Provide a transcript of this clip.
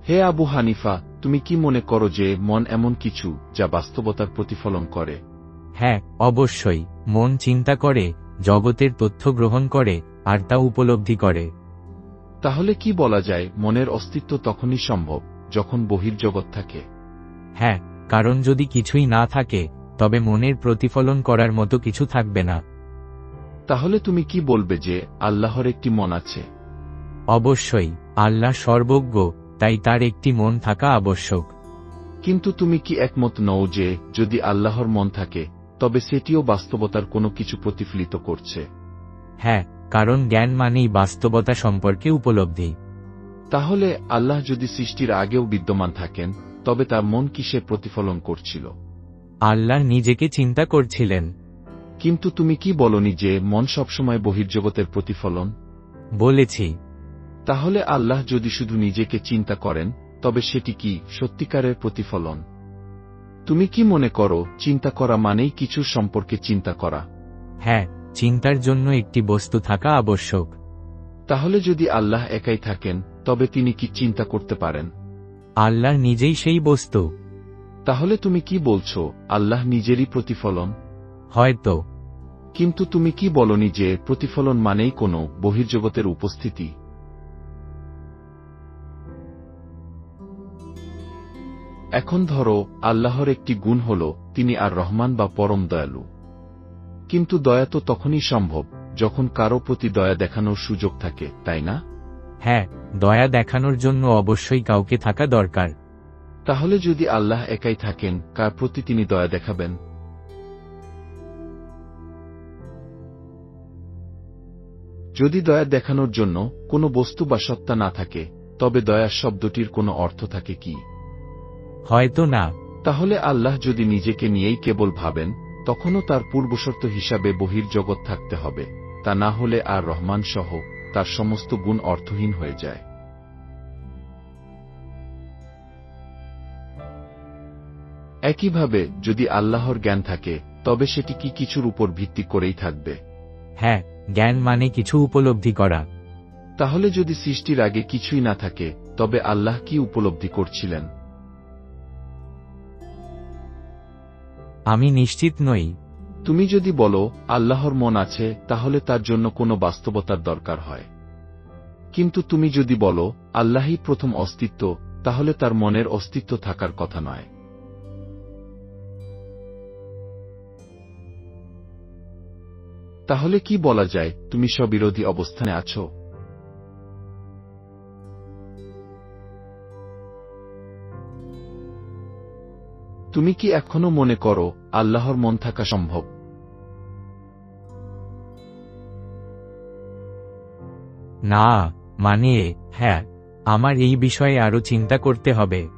হে আবু হানিফা, তুমি কি মনে করো যে মন এমন কিছু যা বাস্তবতার প্রতিফলন করে? হ্যাঁ, অবশ্যই। মন চিন্তা করে, জগতের তথ্য গ্রহণ করে, আর তা উপলব্ধি করে। তাহলে কি বলা যায় মনের অস্তিত্ব তখনই সম্ভব যখন বহির্জগৎ থাকে? হ্যাঁ, কারণ যদি কিছুই না থাকে, তবে মনের প্রতিফলন করার মতো কিছু থাকবে না। তাহলে তুমি কি বলবে যে আল্লাহর একটি মন আছে? অবশ্যই, আল্লাহ সর্বজ্ঞ, তাই তার একটি মন থাকা আবশ্যক। কিন্তু তুমি কি একমত নও যে যদি আল্লাহর মন থাকে তবে সেটিও বাস্তবতার কোনো কিছু প্রতিফলিত করছে? হ্যাঁ, কারণ জ্ঞান মানেই বাস্তবতা সম্পর্কে উপলব্ধি। তাহলে আল্লাহ যদি সৃষ্টির আগেও বিদ্যমান থাকেন তবে তার মন কিসে প্রতিফলন করছিল? আল্লাহ নিজেকে চিন্তা করছিলেন। কিন্তু তুমি কি বলনি যে মন সবসময় বহির্জগতের প্রতিফলন? বলেছি। তাহলে আল্লাহ যদি শুধু নিজেকে চিন্তা করেন তবে সেটি কি সত্যিকারের প্রতিফলন? তুমি কি মনে করো চিন্তা করা মানেই কিছুর সম্পর্কে চিন্তা করা? হ্যাঁ, চিন্তার জন্য একটি বস্তু থাকা আবশ্যক। তাহলে যদি আল্লাহ একাই থাকেন তবে তিনি কি চিন্তা করতে পারেন? আল্লাহ নিজেই সেই বস্তু। তাহলে তুমি কি বলছো আল্লাহ নিজেরই প্রতিফলন? হয়তো। কিন্তু তুমি কি বলনি যে প্রতিফলন মানেই কোনো বহির্জগতের উপস্থিতি? এখন ধরো আল্লাহর একটি গুণ হল তিনি আর রহমান বা পরম দয়ালু। কিন্তু দয়া তো তখনই সম্ভব যখন কারো প্রতি দয়া দেখানোর সুযোগ থাকে, তাই না? হ্যাঁ, দয়া দেখানোর জন্য অবশ্যই কাউকে থাকা দরকার। তাহলে যদি আল্লাহ একাই থাকেন কার প্রতি তিনি দয়া দেখাবেন? যদি দয়া দেখানোর জন্য কোনো বস্তু বা সত্তা না থাকে তবে দয়া শব্দটির কোনো অর্থ থাকে কি? হয়তো না। তাহলে আল্লাহ যদি নিজেকে নিয়েই কেবল ভাবেন তখনও তার পূর্বশর্ত হিসাবে বহির্জগৎ থাকতে হবে, তা না হলে আর রহমান সহ তার সমস্ত গুণ অর্থহীন হয়ে যায়। একইভাবে যদি আল্লাহর জ্ঞান থাকে তবে সেটি কি কিছুর উপর ভিত্তি করেই থাকবে? হ্যাঁ, জ্ঞান মানে কিছু উপলব্ধি করা। তাহলে যদি সৃষ্টির আগে কিছুই না থাকে তবে আল্লাহ কি উপলব্ধি করছিলেন? আমি নিশ্চিত নই। তুমি যদি বলো আল্লাহর মন আছে তাহলে তার জন্য কোনো বাস্তবতার দরকার হয়। কিন্তু তুমি যদি বলো আল্লাহই প্রথম অস্তিত্ব, তাহলে তার মনের অস্তিত্ব থাকার কথা নয়। তাহলে কি বলা যায় তুমি স্ববিরোধী অবস্থানে আছো? তুমি কি এখনো মনে করো আল্লাহর মন থাকা সম্ভব? না, মানে হ্যাঁ, আমার এই বিষয়ে আরো চিন্তা করতে হবে।